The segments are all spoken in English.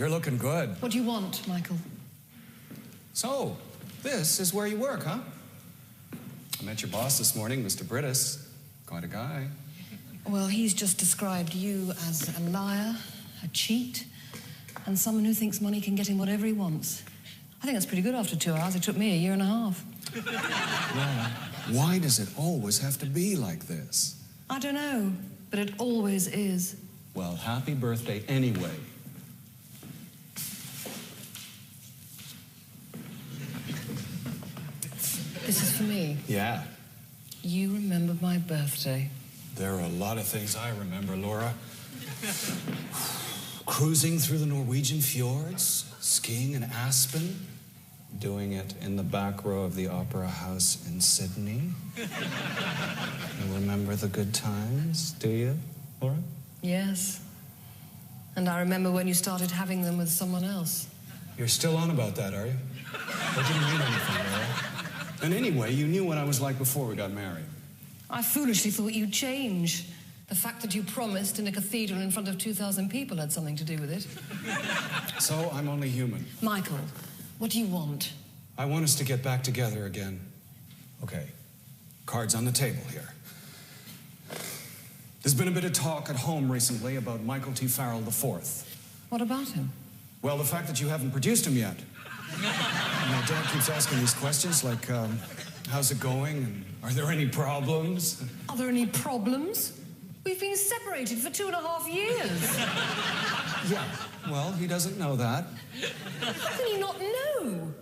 You're looking good. What do you want, Michael? So, this is where you work, huh? I met your boss this morning, Mr. Brittis. Quite a guy. Well, he's just described you as a liar, a cheat, and someone who thinks money can get him whatever he wants. I think that's pretty good after 2 hours. It took me a year and a half. Well, why does it always have to be like this? I don't know, but it always is. Well, happy birthday anyway. This is for me. Yeah. You remember my birthday. There are a lot of things I remember, Laura. Cruising through the Norwegian fjords, skiing in Aspen, doing it in the back row of the Opera House in Sydney. You remember the good times, do you, Laura? Yes. And I remember when you started having them with someone else. You're still on about that, are you? That didn't mean anything, Laura. And anyway, you knew what I was like before we got married. I foolishly thought you'd change. The fact that you promised in a cathedral in front of 2,000 people had something to do with it. So I'm only human. Michael, what do you want? I want us to get back together again. Okay, cards on the table here. There's been a bit of talk at home recently about Michael T. Farrell IV. What about him? Well, the fact that you haven't produced him yet. My dad keeps asking these questions like, how's it going? And are there any problems? Are there any problems? We've been separated for 2.5 years. Yeah, well, he doesn't know that. How can you not know?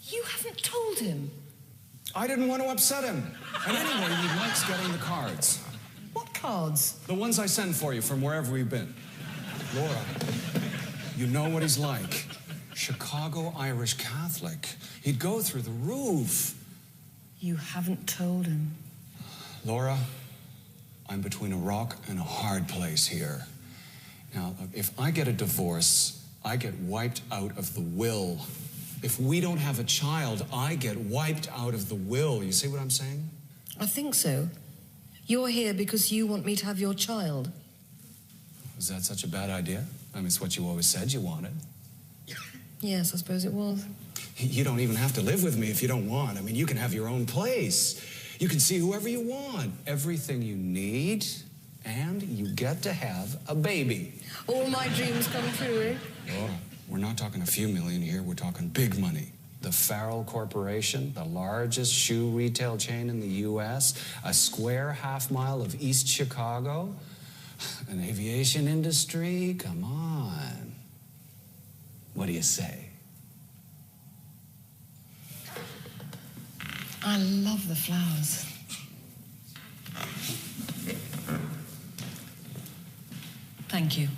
You haven't told him. I didn't want to upset him. And anyway, he likes getting the cards. What cards? The ones I send for you from wherever we've been. Laura, you know what he's like. Chicago Irish Catholic. He'd go through the roof. You haven't told him. Laura, I'm between a rock and a hard place here. Now, if I get a divorce, I get wiped out of the will. If we don't have a child, I get wiped out of the will. You see what I'm saying? I think so. You're here because you want me to have your child. Is that such a bad idea? I mean, it's what you always said you wanted. Yes, I suppose it was. You don't even have to live with me if you don't want. I mean, you can have your own place. You can see whoever you want, everything you need, and you get to have a baby. All my dreams come true, eh? Oh, we're not talking a few million here, we're talking big money. The Farrell Corporation, the largest shoe retail chain in the U.S., a square half-mile of East Chicago, an aviation industry, come on. What do you say? I love the flowers. Thank you.